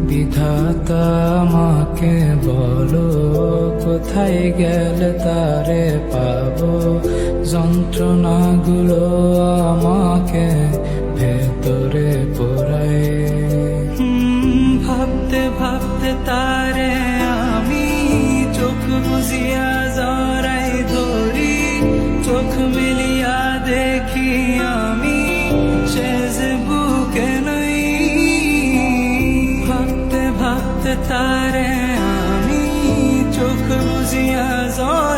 বিধাতা আমাকে বলো, কোথায় গেলে তারে পাবো? যন্ত্রণাগুলো আমাকে ভেতরে পোড়ায়। ভাবতে ভাবতে তারে আমি চোখ বুঝিয়া জড়াই ধরি, চোখ মিলিয়া দেখি আমি সে যে বুকে নাই। ভাবতে ভাবতে তারে আমি চোখ বুঝিয়া জড়াই